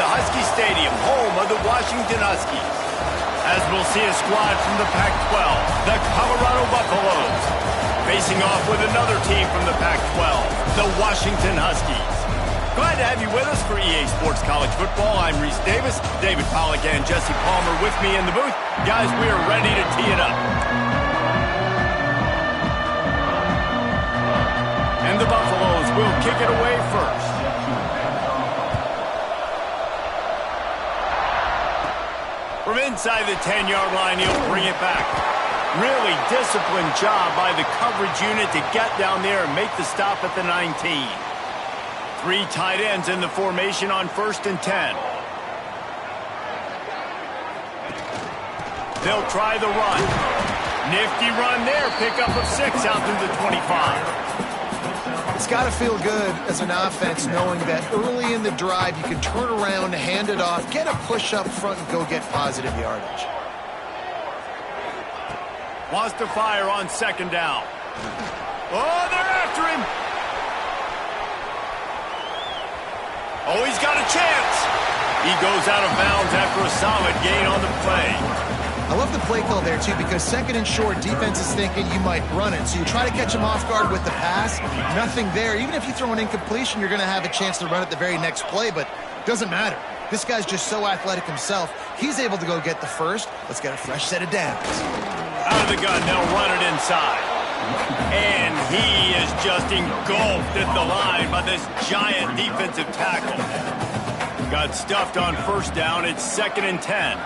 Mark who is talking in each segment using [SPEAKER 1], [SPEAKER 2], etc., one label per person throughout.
[SPEAKER 1] Husky Stadium, home of the Washington Huskies. As we'll see a squad from the Pac-12, the Colorado Buffaloes, facing off with another team from the Pac-12, the Washington Huskies. Glad to have you with us for EA Sports College Football. I'm Reese Davis, David Pollack and Jesse Palmer with me in the booth. Guys, we are ready to tee it up. And the Buffaloes will kick it away first. From inside the 10-yard line, he'll bring it back. Really disciplined job by the coverage unit to get down there and make the stop at the 19. 3 tight ends in the formation on 1st and 10. They'll try the run. Nifty run there. Pickup of 6 out to the 25.
[SPEAKER 2] It's got to feel good as an offense knowing that early in the drive you can turn around, hand it off, get a push up front, and go get positive yardage.
[SPEAKER 1] Wants to fire on 2nd down. Oh, they're after him. Oh, he's got a chance. He goes out of bounds after a solid gain on the play.
[SPEAKER 2] I love the play call there, too, because 2nd and short, defense is thinking you might run it. So you try to catch him off guard with the pass. Nothing there. Even if you throw an incompletion, you're going to have a chance to run it the very next play, but it doesn't matter. This guy's just so athletic himself. He's able to go get the first. Let's get a fresh set of downs.
[SPEAKER 1] Out of the gun, they'll run it inside. And he is just engulfed at the line by this giant defensive tackle. Got stuffed on 1st down. It's 2nd and 10.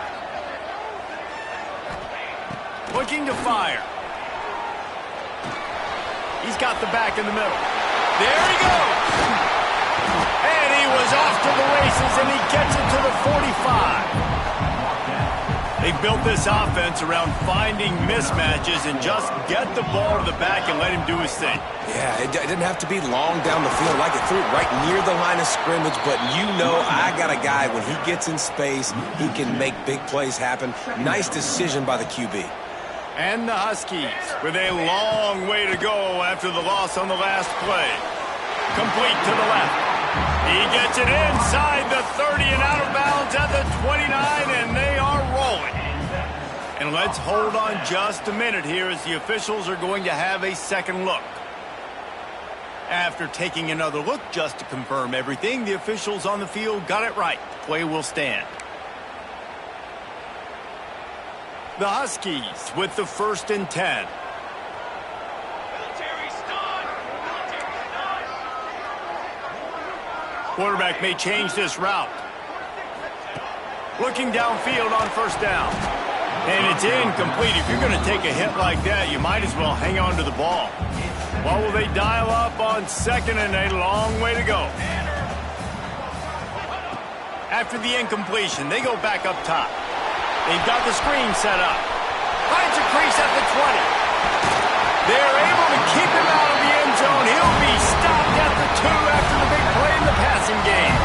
[SPEAKER 1] Looking to fire. He's got the back in the middle. There he goes. And he was off to the races, and he gets it to the 45. They built this offense around finding mismatches and just get the ball to the back and let him do his thing.
[SPEAKER 3] Yeah, it didn't have to be long down the field. Like it threw it right near the line of scrimmage, but you know I got a guy, when he gets in space, he can make big plays happen. Nice decision by the QB.
[SPEAKER 1] And the Huskies with a long way to go after the loss on the last play. Complete to the left. He gets it inside the 30 and out of bounds at the 29, and they are rolling. And let's hold on just a minute here as the officials are going to have a second look. After taking another look just to confirm everything, the officials on the field got it right. Play will stand. The Huskies with the 1st and 10. Quarterback may change this route. Looking downfield on 1st down. And it's incomplete. If you're going to take a hit like that, you might as well hang on to the ball. What will they dial up on 2nd and a long way to go? After the incompletion, they go back up top. They've got the screen set up. Finds a crease at the 20. They're able to keep him out of the end zone. He'll be stopped at the 2 after the big play in the passing game.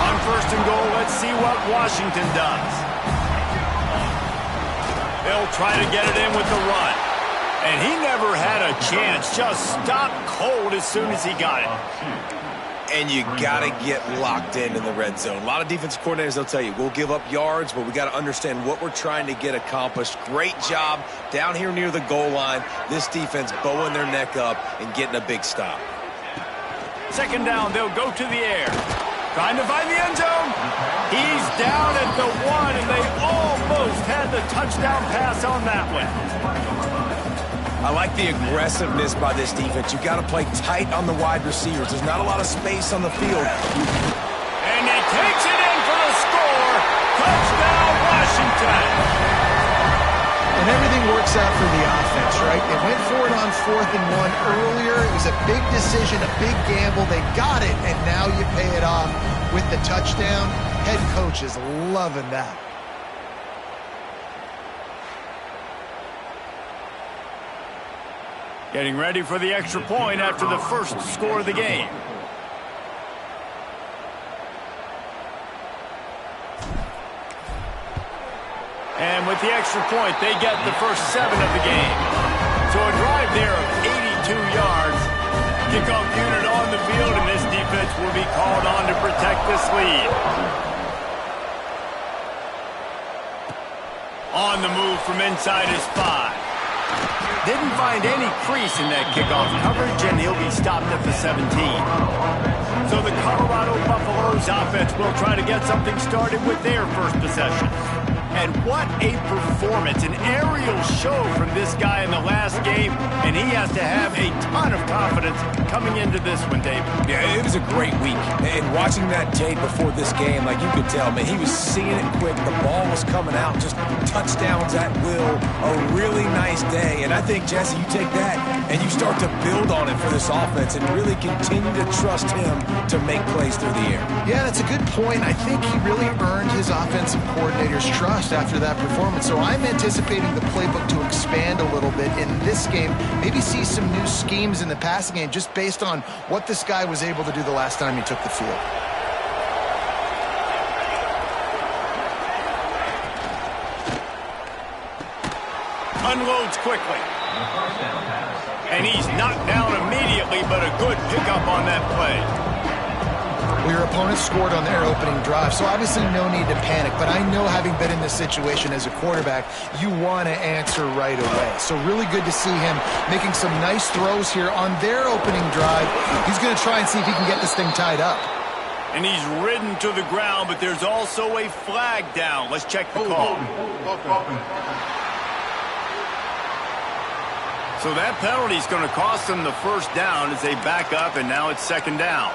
[SPEAKER 1] On 1st and goal, let's see what Washington does. They'll try to get it in with the run. And he never had a chance. Just stopped cold as soon as he got it.
[SPEAKER 3] And you got to get locked in the red zone. A lot of defensive coordinators, they'll tell you, we'll give up yards, but we got to understand what we're trying to get accomplished. Great job down here near the goal line. This defense bowing their neck up and getting a big stop.
[SPEAKER 1] 2nd down, they'll go to the air. Trying to find the end zone. He's down at the 1, and they almost had the touchdown pass on that one.
[SPEAKER 3] I like the aggressiveness by this defense. You've got to play tight on the wide receivers. There's not a lot of space on the field.
[SPEAKER 1] And he takes it in for the score. Touchdown, Washington.
[SPEAKER 2] And everything works out for the offense, right? They went for it on 4th and 1 earlier. It was a big decision, a big gamble. They got it, and now you pay it off with the touchdown. Head coach is loving that.
[SPEAKER 1] Getting ready for the extra point after the first score of the game. And with the extra point, they get the first 7 of the game. So a drive there of 82 yards Kickoff unit on the field, and this defense will be called on to protect this lead. On the move from inside his 5. Didn't find any crease in that kickoff coverage, and he'll be stopped at the 17. So the Colorado Buffaloes offense will try to get something started with their first possession. And what a performance, an aerial show from this guy in the last game, and he has to have a ton of confidence coming into this one, Dave.
[SPEAKER 3] Yeah, it was a great week. And watching that tape before this game, like you could tell, man, he was seeing it quick. The ball was coming out, just touchdowns at will. A really nice day. And I think, Jesse, you take that and you start to build on it for this offense and really continue to trust him to make plays through the air.
[SPEAKER 2] Yeah, that's a good point. I think he really earned his offensive coordinator's trust after that performance. So I'm anticipating the playbook to expand a little bit in this game. Maybe see some new schemes in the passing game just based on what this guy was able to do the last time he took the field.
[SPEAKER 1] Unloads quickly. And he's knocked down immediately, but a good pickup on that play.
[SPEAKER 2] Well, your opponent scored on their opening drive, so obviously no need to panic. But I know, having been in this situation as a quarterback, you want to answer right away. So really good to see him making some nice throws here on their opening drive. He's going to try and see if he can get this thing tied up.
[SPEAKER 1] And he's ridden to the ground, but there's also a flag down. Let's check the call. So that penalty is going to cost them the first down as they back up, and now it's second down.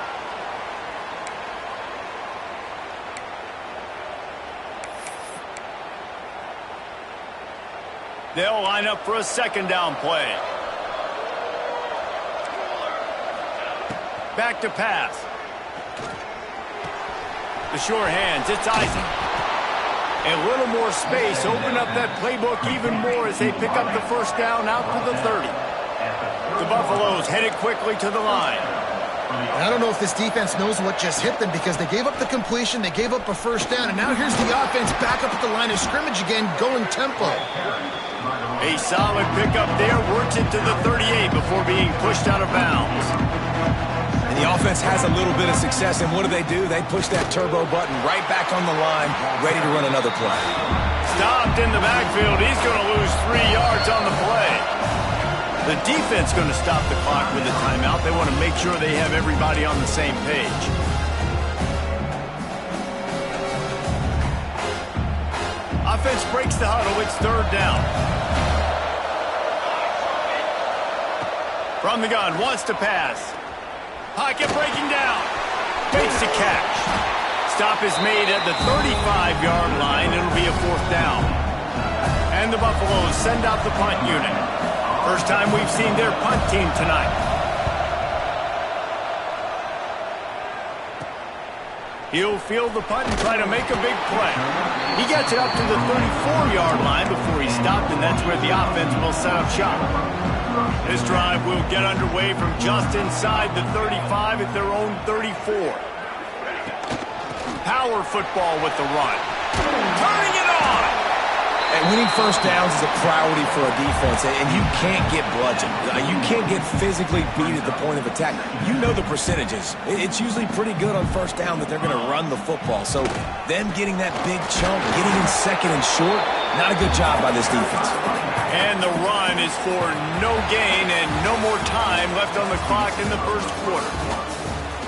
[SPEAKER 1] They'll line up for a second down play. Back to pass. The sure hands, it's Isaac. A little more space, open up that playbook even more as they pick up the first down out to the 30. The Buffaloes headed quickly to the line.
[SPEAKER 2] And I don't know if this defense knows what just hit them, because they gave up the completion, they gave up a first down, and now here's the offense back up at the line of scrimmage again, going tempo.
[SPEAKER 1] A solid pickup there, works it to the 38 before being pushed out of bounds.
[SPEAKER 3] And the offense has a little bit of success, and what do? They push that turbo button right back on the line, ready to run another play.
[SPEAKER 1] Stopped in the backfield. He's going to lose 3 yards on the play. The defense going to stop the clock with a timeout. They want to make sure they have everybody on the same page. Offense breaks the huddle. It's third down. From the gun, wants to pass. Pocket breaking down. Fakes to catch. Stop is made at the 35-yard line. It'll be a fourth down. And the Buffaloes send out the punt unit. First time we've seen their punt team tonight. He'll field the punt and try to make a big play. He gets it up to the 34-yard line before he's stopped, and that's where the offense will set up shop. This drive will get underway from just inside the 35 at their own 34. Power football with the run. Turning it on!
[SPEAKER 3] And winning first downs is a priority for a defense, and you can't get bludgeoned. You can't get physically beat at the point of attack. You know the percentages. It's usually pretty good on first down that they're going to run the football. So them getting that big chunk, getting in second and short, not a good job by this defense.
[SPEAKER 1] And the run is for no gain and no more time left on the clock in the first quarter.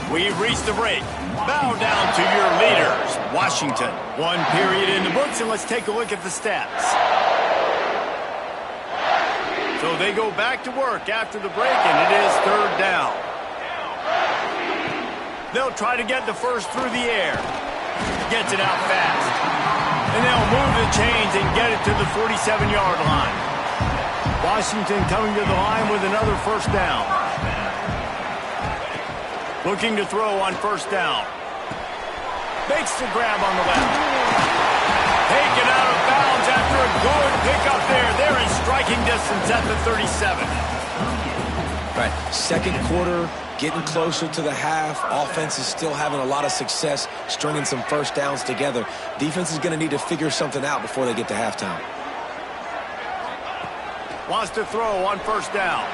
[SPEAKER 1] We've reached the break. Bow down to your leaders, Washington. 1 period in the books, and let's take a look at the stats. So they go back to work after the break, and it is third down. They'll try to get the first through the air. Gets it out fast. And they'll move the chains and get it to the 47-yard line. Washington coming to the line with another first down. Looking to throw on first down. Makes the grab on the left. Taken out of bounds after a good pickup there. They're in striking distance at the 37.
[SPEAKER 3] Right, second quarter, getting closer to the half. Offense is still having a lot of success stringing some first downs together. Defense is going to need to figure something out before they get to halftime.
[SPEAKER 1] Wants to throw on first down.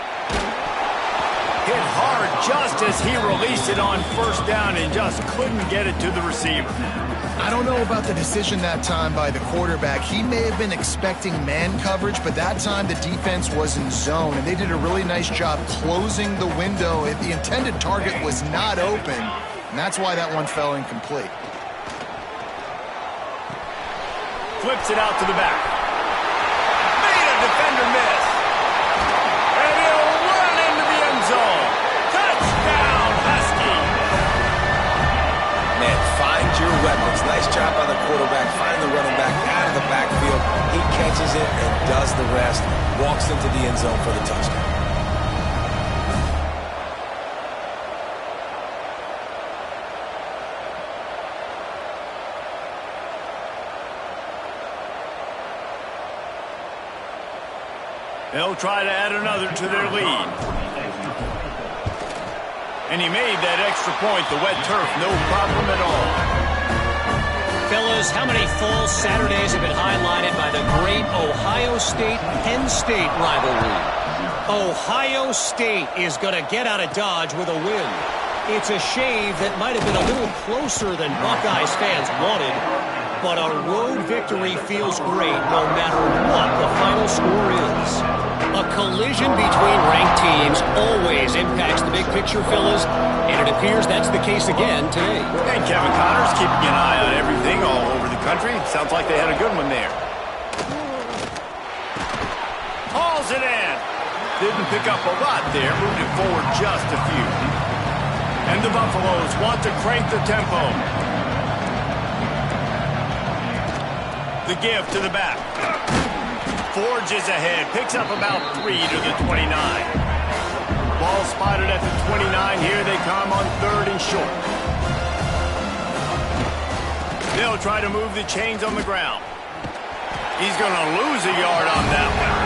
[SPEAKER 1] Hit hard just as he released it on first down and just couldn't get it to the receiver.
[SPEAKER 2] I don't know about the decision that time by the quarterback. He may have been expecting man coverage, but that time the defense was in zone, and they did a really nice job closing the window. The intended target was not open, and that's why that one fell incomplete.
[SPEAKER 1] Flips it out to the back. Made a defender miss. And he'll run into the end zone. Touchdown, Husky.
[SPEAKER 3] Man, find your weapons. Nice job by the quarterback. Find the running back out of the backfield. He catches it and does the rest. Walks into the end zone for the touchdown.
[SPEAKER 1] They'll try to add another to their lead. And he made that extra point, the wet turf, no problem at all.
[SPEAKER 4] Fellas, how many fall Saturdays have been highlighted by the great Ohio State-Penn State rivalry? Ohio State is going to get out of Dodge with a win. It's a shave that might have been a little closer than Buckeyes fans wanted, but a road victory feels great no matter what the final score is. A collision between ranked teams always impacts the big picture, fellas, and it appears that's the case again today.
[SPEAKER 1] And Kevin Connors keeping an eye on everything all over the country. Sounds like they had a good one there. Hauls it in. Didn't pick up a lot there, moved it forward just a few. And the Buffaloes want to crank the tempo. The give to the back. Forges ahead. Picks up about 3 to the 29. Ball spotted at the 29. Here they come on 3rd and short. They'll try to move the chains on the ground. He's going to lose a yard on that one.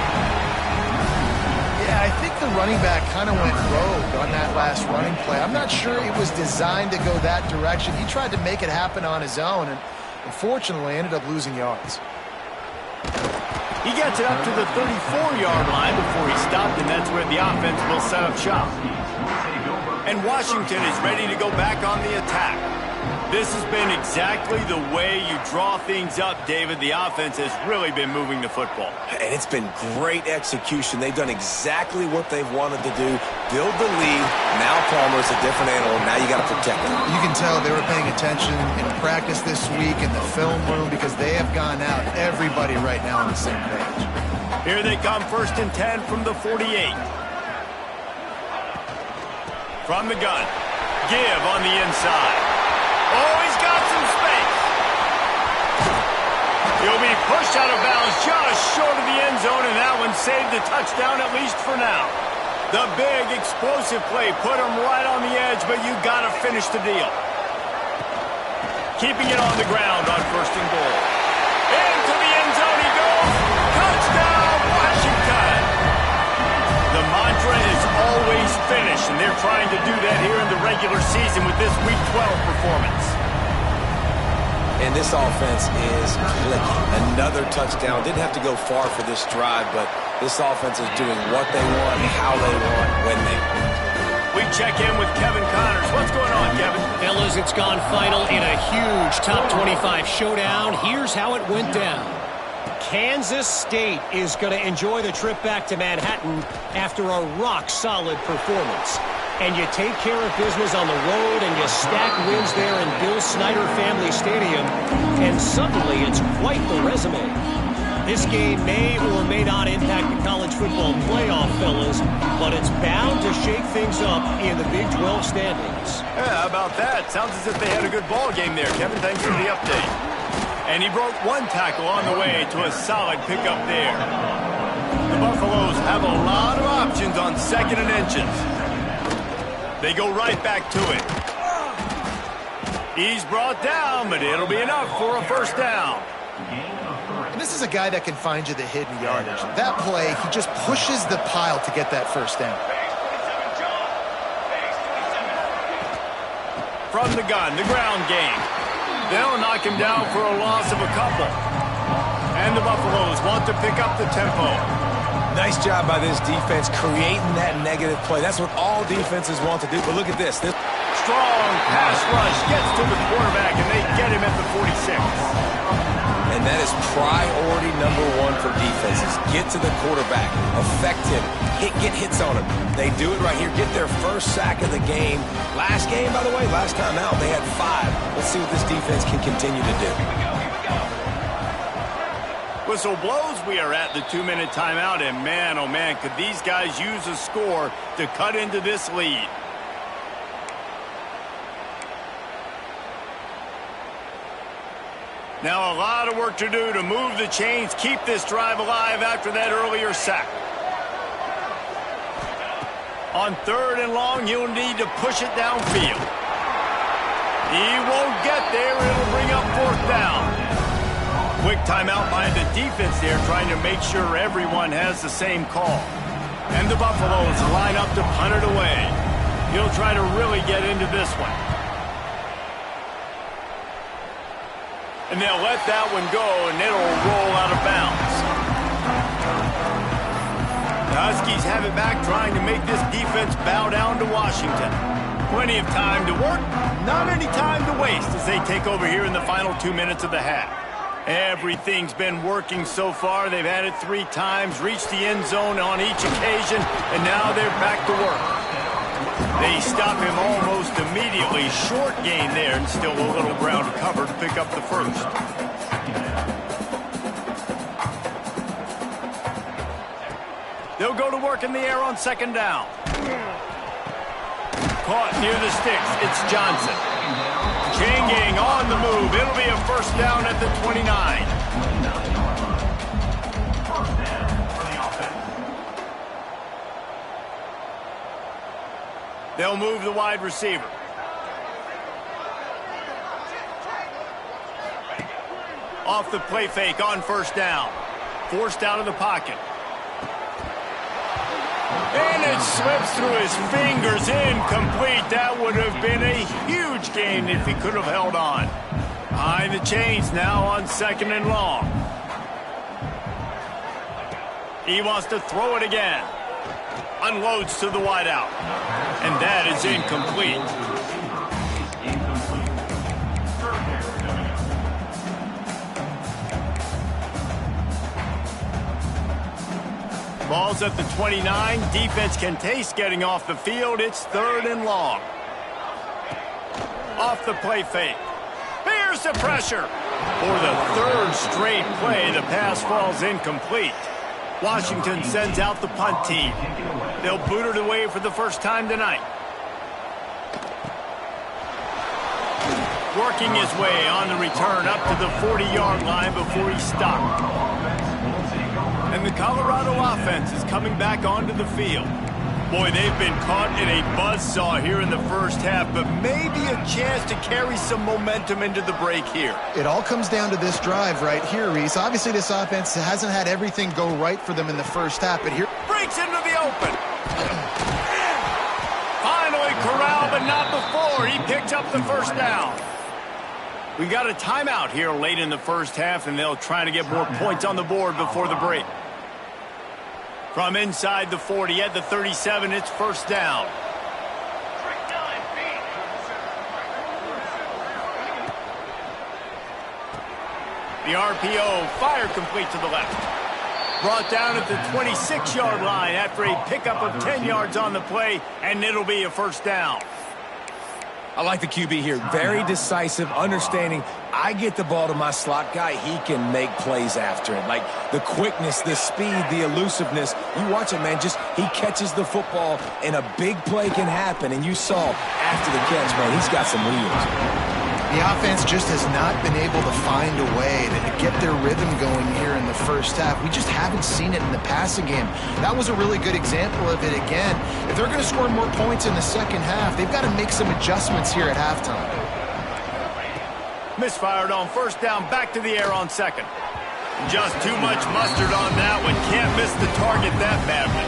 [SPEAKER 2] Yeah, I think the running back kind of went rogue on that last running play. I'm not sure it was designed to go that direction. He tried to make it happen on his own, and unfortunately ended up losing yards.
[SPEAKER 1] He gets it up to the 34-yard line before he stopped, and that's where the offense will set up shop. And Washington is ready to go back on the attack. This has been exactly the way you draw things up, David. The offense has really been moving the football.
[SPEAKER 3] And it's been great execution. They've done exactly what they've wanted to do. Build the lead. Now Palmer's a different animal. Now you got to protect him.
[SPEAKER 2] You can tell they were paying attention in practice this week in the film room because they have gone out. Everybody right now on the same page.
[SPEAKER 1] Here they come, 1st and 10 from the 48. From the gun. Give on the inside. Oh, he's got some space. He'll be pushed out of bounds just short of the end zone, and that one saved the touchdown, at least for now. The big, explosive play put him right on the edge, but you got to finish the deal. Keeping it on the ground on 1st and goal. Into the end zone he goes. Touchdown, Washington. The mantra is always finish, and they're trying to do that here in the regular season with this Week 12 performance.
[SPEAKER 3] And this offense is clicking. Another touchdown. Didn't have to go far for this drive, but this offense is doing what they want, how they want, when they want.
[SPEAKER 1] We check in with Kevin Connors. What's going on, Kevin?
[SPEAKER 4] Fellas, it's gone final in a huge top 25 showdown. Here's how it went down. Kansas State is going to enjoy the trip back to Manhattan after a rock-solid performance. And you take care of business on the road and you stack wins there in Bill Snyder Family Stadium, and suddenly it's quite the resume. This game may or may not impact the college football playoff, fellas, but it's bound to shake things up in the Big 12 standings.
[SPEAKER 1] Yeah, how about that? Sounds as if they had a good ball game there, Kevin. Thanks for the update. And he broke one tackle on the way to a solid pickup there. The Buffaloes have a lot of options on 2nd and inches. They go right back to it. He's brought down, but it'll be enough for a 1st down.
[SPEAKER 2] And this is a guy that can find you the hidden yardage. That play, he just pushes the pile to get that 1st down.
[SPEAKER 1] From the gun, the ground game. They'll knock him down for a loss of a couple. And the Buffaloes want to pick up the tempo.
[SPEAKER 3] Nice Nice job by this defense creating that negative play. That's what all defenses want to do. But look at this.
[SPEAKER 1] Strong pass rush gets to the quarterback, and they get him at the 46.
[SPEAKER 3] And that is priority number one for defenses. Get to the quarterback. Affect him. Get hits on him. They do it right here. Get their first sack of the game. Last game, by the way, last time out, they had 5. Let's see what this defense can continue to do.
[SPEAKER 1] Whistle blows. We are at the 2-minute timeout, and man, oh man, could these guys use a score to cut into this lead. Now a lot of work to do to move the chains, keep this drive alive after that earlier sack. On 3rd and long, you'll need to push it downfield. He won't get there. It'll bring up 4th down. Quick timeout by the defense there, trying to make sure everyone has the same call. And the Buffaloes line up to punt it away. He'll try to really get into this one. And they'll let that one go, and it'll roll out of bounds. The Huskies have it back, trying to make this defense bow down to Washington. Plenty of time to work, not any time to waste as they take over here in the final 2 minutes of the half. Everything's been working so far. They've had it 3 times, reached the end zone on each occasion, and now they're back to work. They stop him almost immediately. Short gain there, and still a little ground to cover to pick up the first. They'll go to work in the air on 2nd down. Caught near the sticks. It's Johnson. Chain gang on the move. It'll be a 1st down at the 29. They'll move the wide receiver. Off the play fake on 1st down. Forced out of the pocket. And it slips through his fingers, incomplete. That would have been a huge gain if he could have held on. Behind the chains now on 2nd and long. He wants to throw it again. Unloads to the wideout. And that is incomplete. Ball's at the 29. Defense can taste getting off the field. It's 3rd and long. Off the play fake. Here's the pressure. For the 3rd straight play, the pass falls incomplete. Washington sends out the punt team. They'll boot it away for the first time tonight. Working his way on the return up to the 40-yard line before he stopped. And the Colorado offense is coming back onto the field. Boy, they've been caught in a buzzsaw here in the first half, but maybe a chance to carry some momentum into the break here.
[SPEAKER 2] It all comes down to this drive right here, Reese. Obviously, this offense hasn't had everything go right for them in the first half, but here...
[SPEAKER 1] Breaks into the open. Finally corralled, but not before. He picked up the 1st down. We got a timeout here late in the first half, and they'll try to get more points on the board before the break. From inside the 40 at the 37, it's 1st down. The RPO, fire complete to the left. Brought down at the 26-yard line after a pickup of 10 yards on the play, and it'll be a 1st down.
[SPEAKER 3] I like the QB here. Very decisive, understanding I get the ball to my slot guy, he can make plays after it. Like the quickness, the speed, the elusiveness. You watch it, man, just he catches the football and a big play can happen. And you saw after the catch, man, he's got some wheels.
[SPEAKER 2] The offense just has not been able to find a way to get their rhythm going here in the first half. We just haven't seen it in the passing game. That was a really good example of it again. If they're going to score more points in the second half, they've got to make some adjustments here at halftime.
[SPEAKER 1] Misfired on 1st down, back to the air on 2nd. Just too much mustard on that one. Can't miss the target that badly.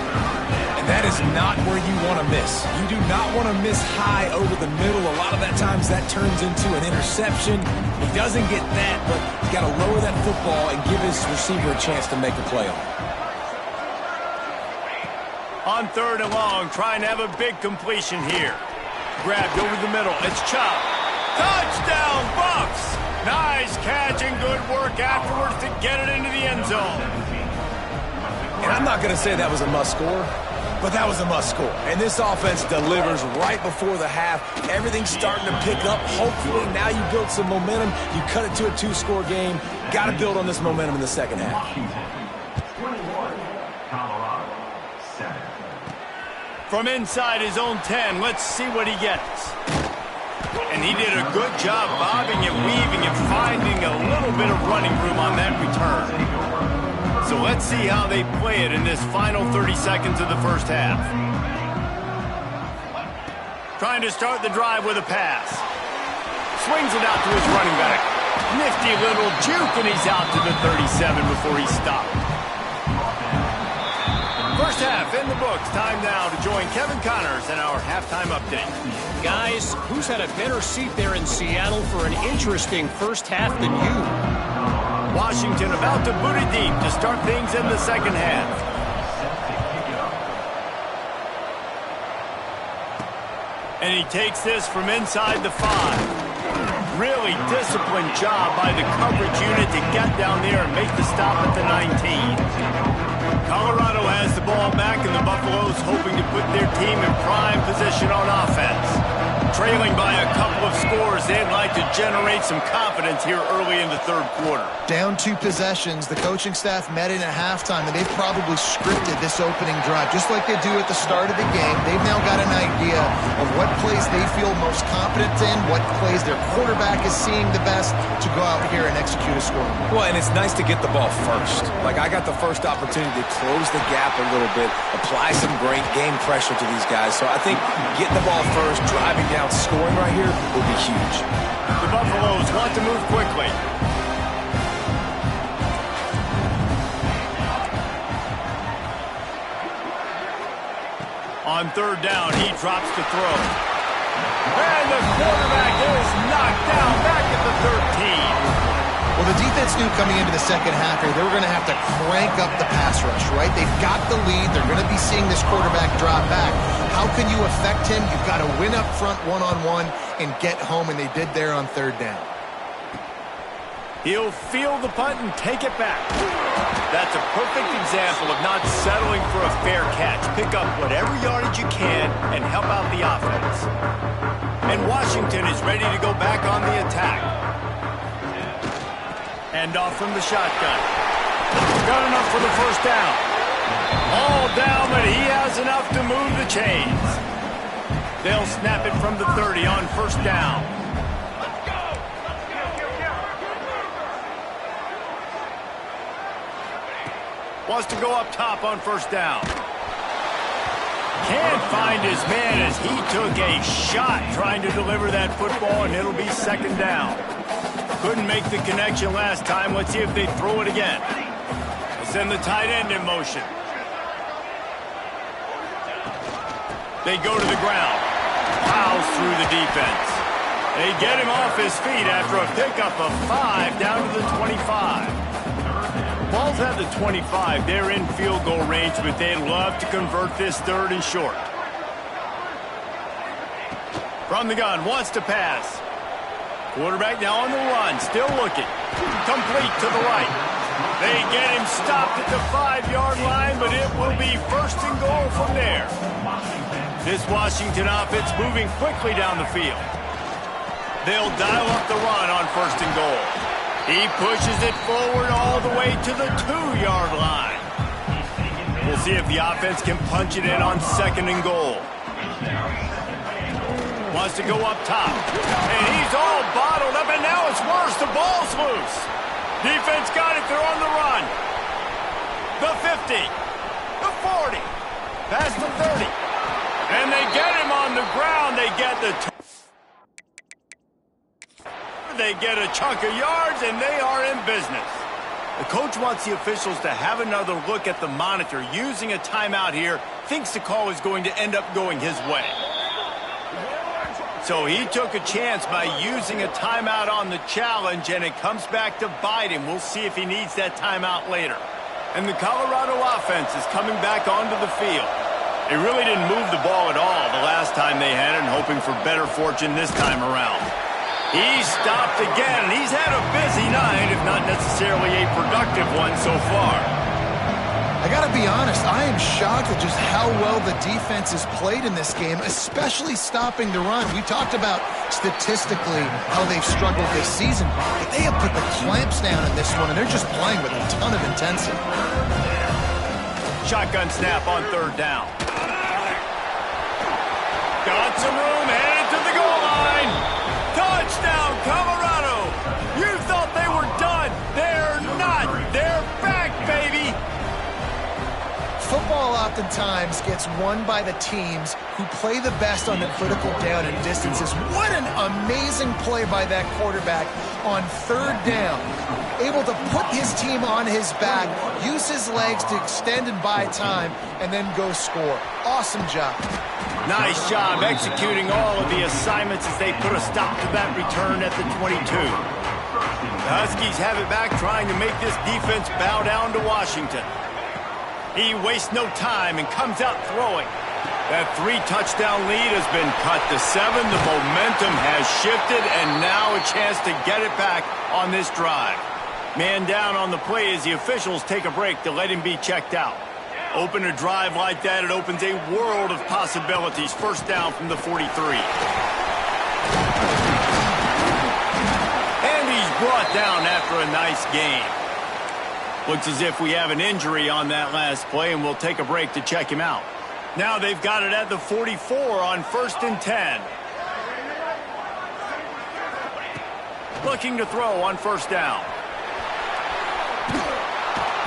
[SPEAKER 3] And that is not where you want to miss. You do not want to miss high over the middle. A lot of that times that turns into an interception. He doesn't get that, but he's got to lower that football and give his receiver a chance to make a play on it.
[SPEAKER 1] On 3rd and long, trying to have a big completion here. Grabbed over the middle. It's Chubb. Touchdown, Bucks! Nice catch and good work afterwards to get it into the end zone.
[SPEAKER 3] And I'm not going to say that was a must-score, but that was a must-score. And this offense delivers right before the half. Everything's starting to pick up. Hopefully now you build some momentum. You cut it to a 2-score game. Got to build on this momentum in the second half.
[SPEAKER 1] From inside his own 10, let's see what he gets. And he did a good job bobbing and weaving and finding a little bit of running room on that return. So let's see how they play it in this final 30 seconds of the first half. Trying to start the drive with a pass. Swings it out to his running back. Nifty little juke, and he's out to the 37 before he stopped. First half in the books. Time now to join Kevin Connors in our halftime update.
[SPEAKER 4] Guys, who's had a better seat there in Seattle for an interesting first half than you?
[SPEAKER 1] Washington about to boot it deep to start things in the second half. And he takes this from inside the 5. Really disciplined job by the coverage unit to get down there and make the stop at the 19. Colorado has the ball back, and the Buffaloes hoping to put their team in prime position on offense. Trailing by a couple of scores, they'd like to generate some confidence here early in the 3rd quarter.
[SPEAKER 2] Down 2 possessions, the coaching staff met in at halftime, and they've probably scripted this opening drive, just like they do at the start of the game. They've now got an idea of what plays they feel most confident in, what plays their quarterback is seeing the best to go out here and execute a score.
[SPEAKER 3] Well, and it's nice to get the ball first. Like, I got the first opportunity to close the gap a little bit, apply some great game pressure to these guys. So I think getting the ball first, driving down, scoring right here will be huge.
[SPEAKER 1] The Buffaloes want to move quickly. On 3rd down, he drops to throw. And the quarterback is knocked down back at the 13.
[SPEAKER 2] Well, the defense knew coming into the second half here, they were going to have to crank up the pass rush, right? They've got the lead. They're going to be seeing this quarterback drop back. How can you affect him? You've got to win up front one-on-one and get home, and they did there on 3rd down.
[SPEAKER 1] He'll field the punt and take it back. That's a perfect example of not settling for a fair catch. Pick up whatever yardage you can and help out the offense. And Washington is ready to go back on the attack. Hand off from the shotgun. Got enough for the first down. All down, but he has enough to move the chains. They'll snap it from the 30 on 1st down. Wants to go up top on 1st down. Can't find his man as he took a shot trying to deliver that football, and it'll be 2nd down. Couldn't make the connection last time. Let's see if they throw it again. They send the tight end in motion. They go to the ground. Plows through the defense. They get him off his feet after a pickup of 5 down to the 25. Ball's at the 25. They're in field goal range, but they'd love to convert this 3rd and short. From the gun, wants to pass. Quarterback now on the run, still looking. Complete to the right. They get him stopped at the 5-yard line, but it will be 1st and goal from there. This Washington offense moving quickly down the field. They'll dial up the run on 1st and goal. He pushes it forward all the way to the 2-yard line. We'll see if the offense can punch it in on 2nd and goal. Wants to go up top. And he's all bottled up, and now it's worse. The ball's loose. Defense got it. They're on the run. The 50. The 40. Past the 30. And they get him on the ground. They get a chunk of yards, and they are in business. The coach wants the officials to have another look at the monitor. Using a timeout here, thinks the call is going to end up going his way. So he took a chance by using a timeout on the challenge, and it comes back to bite him. We'll see if he needs that timeout later. And the Colorado offense is coming back onto the field. They really didn't move the ball at all the last time they had it, and hoping for better fortune this time around. He's stopped again, and he's had a busy night, if not necessarily a productive one so far.
[SPEAKER 2] I gotta be honest, I am shocked at just how well the defense has played in this game, especially stopping the run. We talked about statistically how they've struggled this season, but they have put the clamps down in this one, and they're just playing with a ton of intensity.
[SPEAKER 1] Shotgun snap on third down. Got some room, headed to the goal line. Touchdown, Colorado. You thought they were done. They're not. They're back, baby.
[SPEAKER 2] Football oftentimes gets won by the teams who play the best on the critical down and distances. What an amazing play by that quarterback on third down. Able to put his team on his back, use his legs to extend and buy time, and then go score. Awesome job.
[SPEAKER 1] Nice job executing all of the assignments as they put a stop to that return at the 22. The Huskies have it back, trying to make this defense bow down to Washington. He wastes no time and comes out throwing. That 3-touchdown lead has been cut to 7. The momentum has shifted, and now a chance to get it back on this drive. Man down on the play as the officials take a break to let him be checked out. Open a drive like that, it opens a world of possibilities. First down from the 43. And he's brought down after a nice gain. Looks as if we have an injury on that last play, and we'll take a break to check him out. Now they've got it at the 44 on 1st and 10. Looking to throw on first down.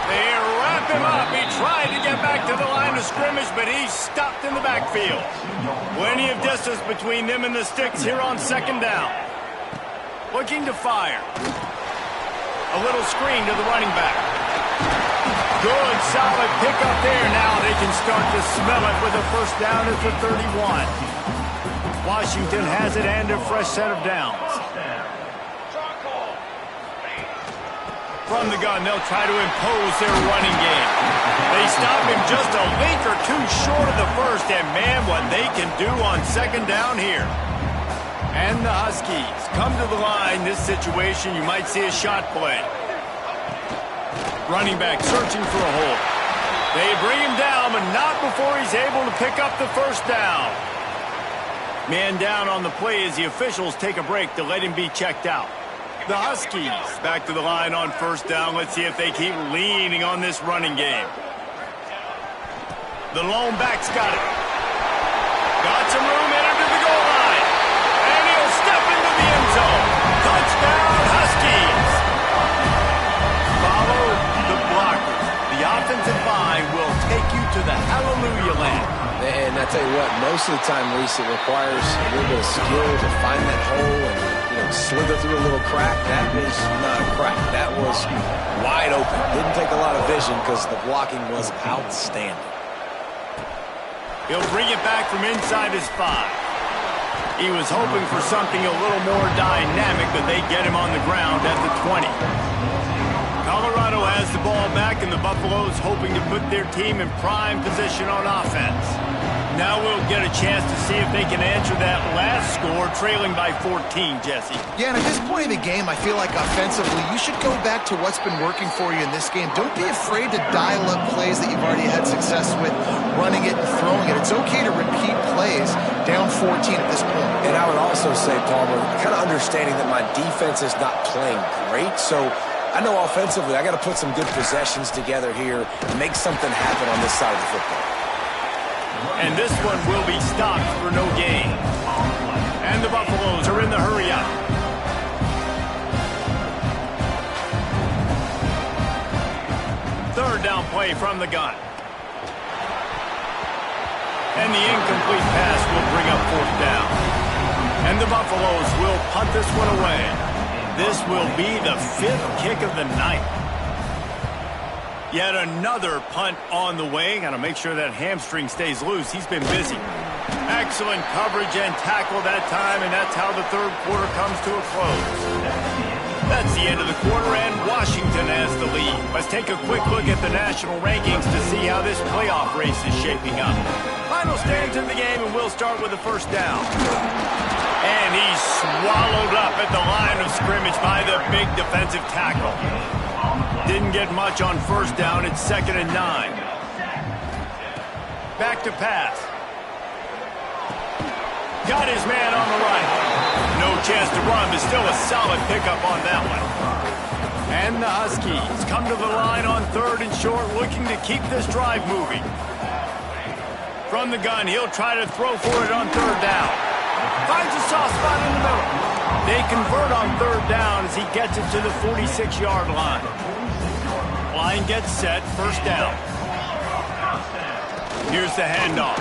[SPEAKER 1] They wrap him up. He tried to get back to the line of scrimmage, but he's stopped in the backfield. Plenty of distance between them and the sticks here on 2nd down. Looking to fire. A little screen to the running back. Good, solid pickup there. Now they can start to smell it with a first down at the 31. Washington has it and a fresh set of downs. From the gun, they'll try to impose their running game. They stop him just a link or two short of the first, and man, what they can do on 2nd down here. And the Huskies come to the line. This situation, you might see a shot play. Running back searching for a hole. They bring him down, but not before he's able to pick up the first down. Man down on the play as the officials take a break to let him be checked out. The Huskies back to the line on first down. Let's see if they keep leaning on this running game. The lone back's got it. Got some room, headed to the goal line. And he'll step into the end zone. Touchdown, Huskies. Follow the blockers. The offensive line will take you to the hallelujah land.
[SPEAKER 3] And I tell you what, most of the time, Reese, it requires a little bit of skill to find that hole and slither through a little crack. That was not a crack. That was wide open. Didn't take a lot of vision because the blocking was outstanding.
[SPEAKER 1] He'll bring it back from inside his 5. He was hoping for something a little more dynamic, but they get him on the ground at the 20. Colorado has the ball back, and the Buffaloes hoping to put their team in prime position on offense. Now we'll get a chance to see if they can answer that last score, trailing by 14, Jesse.
[SPEAKER 2] Yeah, and at this point in the game, I feel like offensively, you should go back to what's been working for you in this game. Don't be afraid to dial up plays that you've already had success with, running it and throwing it. It's okay to repeat plays down 14 at this point.
[SPEAKER 3] And I would also say, Palmer, kind of understanding that my defense is not playing great, so I know offensively I got to put some good possessions together here and make something happen on this side of the football.
[SPEAKER 1] And this one will be stopped for no gain. And the Buffaloes are in the hurry up. Third down play from the gun. And the incomplete pass will bring up 4th down. And the Buffaloes will punt this one away. This will be the 5th kick of the night. Yet another punt on the way. Got to make sure that hamstring stays loose. He's been busy. Excellent coverage and tackle that time, and that's how the third quarter comes to a close. That's the end of the quarter, and Washington has the lead. Let's take a quick look at the national rankings to see how this playoff race is shaping up. Final stands in the game, and we'll start with the first down. And he's swallowed up at the line of scrimmage by the big defensive tackle. Didn't get much on first down. It's 2nd and 9. Back to pass. Got his man on the right. No chance to run, but still a solid pickup on that one. And the Huskies come to the line on 3rd and short, looking to keep this drive moving. From the gun, he'll try to throw for it on 3rd down. Finds a soft spot in the middle. They convert on 3rd down as he gets it to the 46-yard line. Line gets set, 1st down. Here's the handoff.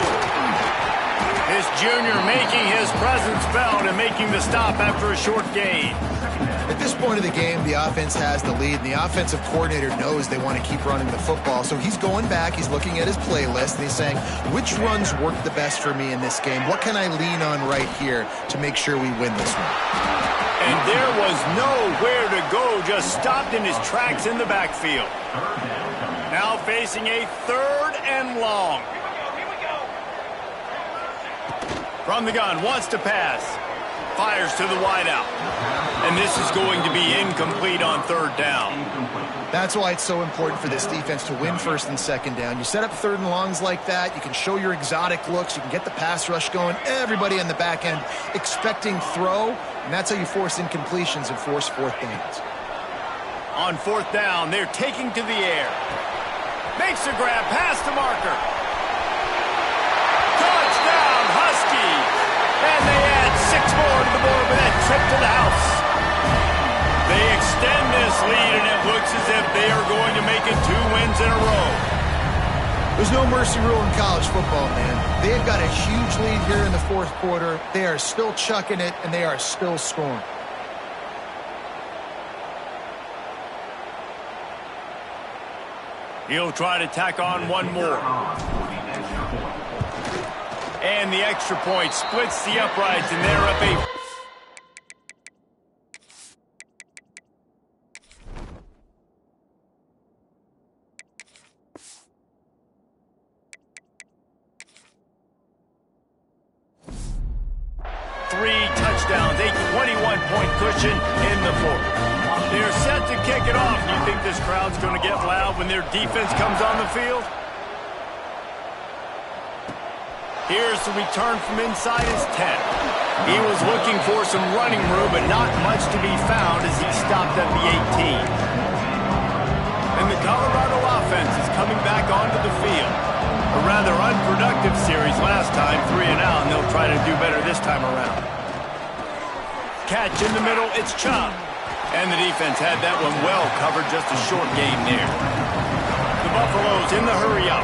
[SPEAKER 1] This junior making his presence felt and making the stop after a short gain.
[SPEAKER 2] At this point of the game, the offense has the lead, and the offensive coordinator knows they want to keep running the football. So he's going back, he's looking at his playlist, and he's saying, which runs work the best for me in this game? What can I lean on right here to make sure we win this one?
[SPEAKER 1] And there was nowhere to go, just stopped in his tracks in the backfield. Now facing a 3rd and long. From the gun, wants to pass. Fires to the wideout. And this is going to be incomplete on 3rd down.
[SPEAKER 2] That's why it's so important for this defense to win 1st and 2nd down. You set up 3rd and longs like that, you can show your exotic looks, you can get the pass rush going, everybody on the back end expecting throw, and that's how you force incompletions and force 4th downs.
[SPEAKER 1] On 4th down, they're taking to the air. Makes a grab, past the marker. Touchdown, Huskies! And they add 6 more to the board with that trip to the house. They extend this lead, and it looks as if they are going to make it 2 wins in a row.
[SPEAKER 2] There's no mercy rule in college football, man. They've got a huge lead here in the 4th quarter. They are still chucking it, and they are still scoring.
[SPEAKER 1] He'll try to tack on one more. And the extra point splits the uprights, and they're up a... touchdowns, a 21-point cushion in the 4th. They're set to kick it off. You think this crowd's going to get loud when their defense comes on the field? Here's the return from inside his 10. He was looking for some running room, but not much to be found as he stopped at the 18. And the Colorado offense is coming back onto the field. A rather unproductive series last time, 3 and out, and they'll try to do better this time around. Catch in the middle, it's Chubb. And the defense had that one well covered, just a short game there. The Buffaloes in the hurry-up.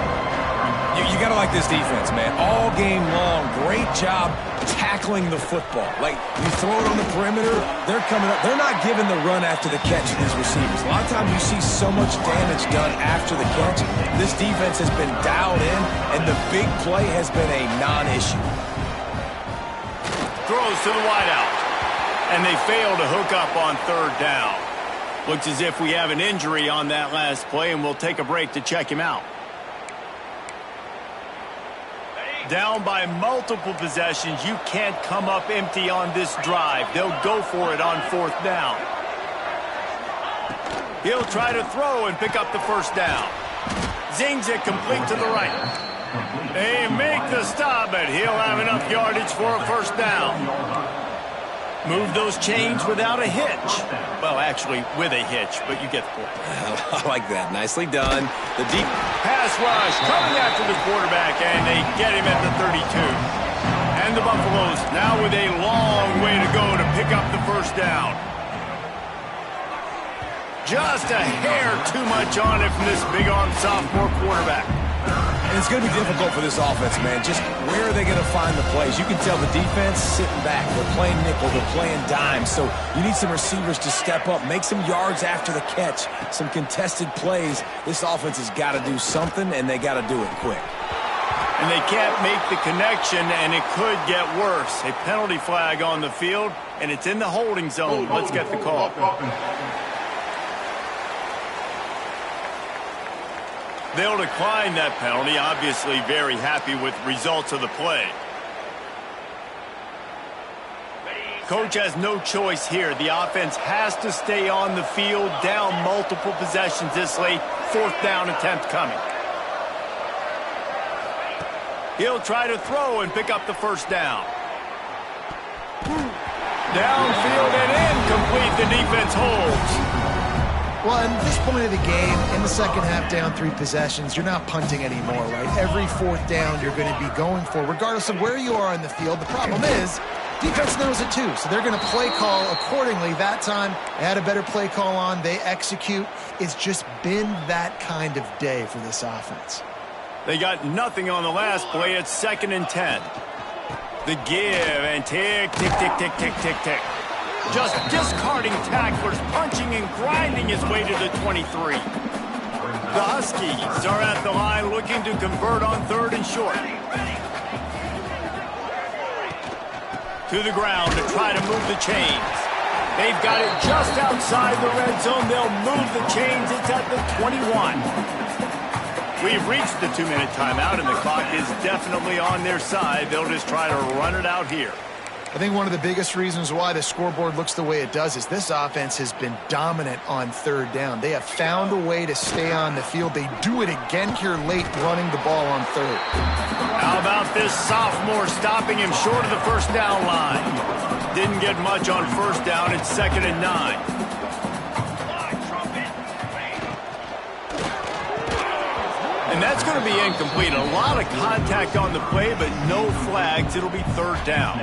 [SPEAKER 3] You got to like this defense, man. All game long, great job tackling the football. Like, you throw it on the perimeter, they're coming up. They're not giving the run after the catch to these receivers. A lot of times you see so much damage done after the catch. This defense has been dialed in, and the big play has been a non-issue.
[SPEAKER 1] Throws to the wideout. And they fail to hook up on 3rd down. Looks as if we have an injury on that last play, and we'll take a break to check him out. Down by multiple possessions, you can't come up empty on this drive. They'll go for it on 4th down. He'll try to throw and pick up the 1st down. Zings it complete to the right. They make the stop, but he'll have enough yardage for a 1st down. Move those chains without a hitch. Well, actually, with a hitch, but you get the point.
[SPEAKER 3] I like that. Nicely done. The deep
[SPEAKER 1] pass rush coming after the quarterback, and they get him at the 32. And the Buffaloes now with a long way to go to pick up the 1st down. Just a hair too much on it from this big-arm sophomore quarterback.
[SPEAKER 3] And it's going to be difficult for this offense, man. Just where are they going to find the plays? You can tell the defense sitting back. They're playing nickel. They're playing dime. So you need some receivers to step up, make some yards after the catch, some contested plays. This offense has got to do something, and they got to do it quick.
[SPEAKER 1] And they can't make the connection, and it could get worse. A penalty flag on the field, and it's in the holding zone. Let's get the call. They'll decline that penalty, obviously very happy with results of the play. Coach has no choice here. The offense has to stay on the field, down multiple possessions this late. 4th down attempt coming. He'll try to throw and pick up the 1st down. Downfield and incomplete. The defense holds.
[SPEAKER 2] Well, at this point of the game, in the second half, down 3 possessions, you're not punting anymore, right? Every 4th down you're going to be going for, regardless of where you are in the field. The problem is, defense knows it too, so they're going to play call accordingly. That time, they had a better play call on. They execute. It's just been that kind of day for this offense.
[SPEAKER 1] They got nothing on the last play. It's 2nd and 10. The give and tick, tick, tick, tick, tick, tick, tick. Just discarding tacklers, punching and grinding his way to the 23. The Huskies are at the line looking to convert on 3rd and short. To the ground to try to move the chains. They've got it just outside the red zone. They'll move the chains. It's at the 21. We've reached the 2-minute timeout, and the clock is definitely on their side. They'll just try to run it out here.
[SPEAKER 2] I think one of the biggest reasons why the scoreboard looks the way it does is this offense has been dominant on 3rd down. They have found a way to stay on the field. They do it again here late, running the ball on 3rd.
[SPEAKER 1] How about this sophomore stopping him short of the 1st down line? Didn't get much on 1st down. It's 2nd and 9. And that's going to be incomplete. A lot of contact on the play, but no flags. It'll be 3rd down.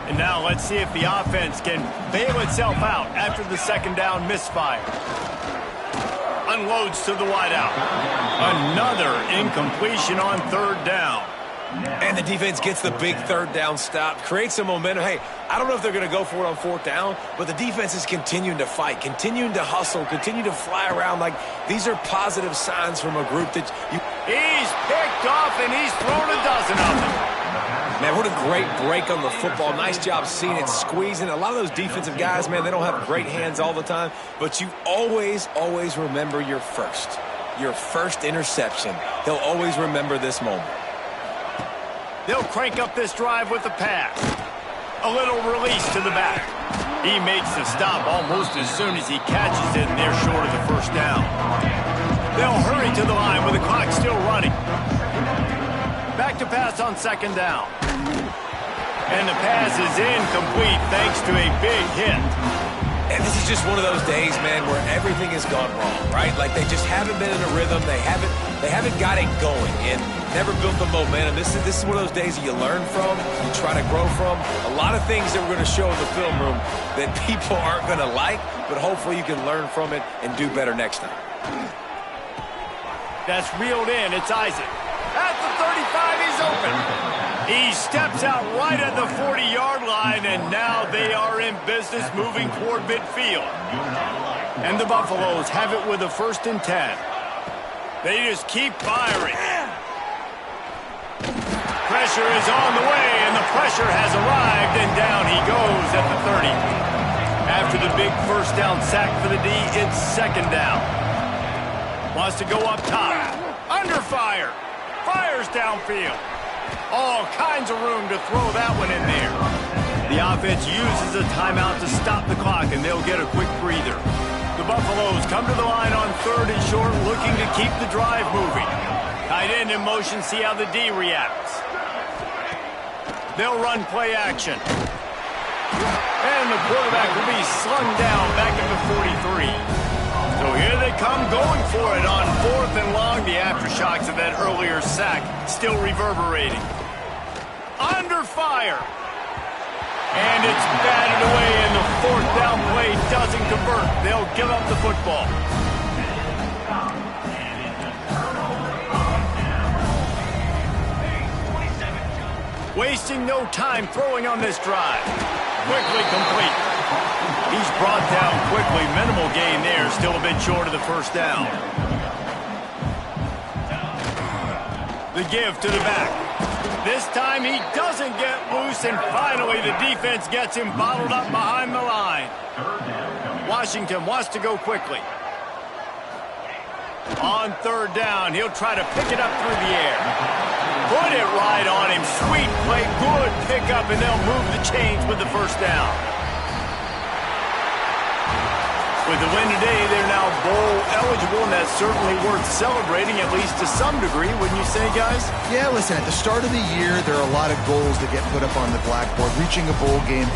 [SPEAKER 1] And now let's see if the offense can bail itself out after the 2nd down misfire. Unloads to the wideout. Another incompletion on 3rd down.
[SPEAKER 3] And the defense gets the big 3rd down stop, creates some momentum. Hey, I don't know if they're going to go for it on 4th down, but the defense is continuing to fight, continuing to hustle, continue to fly around. Like, these are positive signs from a group that you...
[SPEAKER 1] He's picked off, and he's thrown a dozen of them.
[SPEAKER 3] Man, what a great break on the football. Nice job seeing it, squeezing. A lot of those defensive guys, man, they don't have great hands all the time, but you always, always remember your first interception. They'll always remember this moment.
[SPEAKER 1] They'll crank up this drive with a pass. A little release to the back. He makes the stop almost as soon as he catches it, and they're short of the 1st down. They'll hurry to the line with the clock still running. Back to pass on 2nd down. And the pass is incomplete thanks to a big hit.
[SPEAKER 3] And this is just one of those days, man, where everything has gone wrong, right? Like, they just haven't been in a rhythm. They haven't got it going and never built the momentum. This is one of those days that you learn from, you try to grow from. A lot of things that we're going to show in the film room that people aren't going to like, but hopefully you can learn from it and do better next time.
[SPEAKER 1] That's reeled in. It's Isaac. At the 35, he's open. He steps out right at the 40-yard line, and now they are in business moving toward midfield. And the Buffaloes have it with a 1st and 10. They just keep firing. Pressure is on the way, and the pressure has arrived, and down he goes at the 30. After the big 1st down sack for the D, it's 2nd down. Wants to go up top. Under fire. Fires downfield. All kinds of room to throw that one in there. The offense uses a timeout to stop the clock, and they'll get a quick breather. The Buffaloes come to the line on 3rd and short, looking to keep the drive moving. Tight end in motion, see how the D reacts. They'll run play action. And the quarterback will be slung down back at the 43. So here they come going for it on 4th and long. The aftershocks of that earlier sack still reverberating. Under fire. And it's batted away, and the 4th down play doesn't convert. They'll give up the football. Wasting no time throwing on this drive. Quickly complete. He's brought down quickly. Minimal gain there. Still a bit short of the 1st down. The give to the back. This time he doesn't get loose, and finally the defense gets him bottled up behind the line. Washington wants to go quickly. On third down, he'll try to pick it up through the air. Put it right on him. Sweet play, good pickup, and they'll move the chains with the first down. With the win today, they're now bowl eligible, and that's certainly worth celebrating, at least to some degree, wouldn't you say, guys?
[SPEAKER 2] Yeah, listen, at the start of the year, there are a lot of goals that get put up on the blackboard. Reaching a bowl game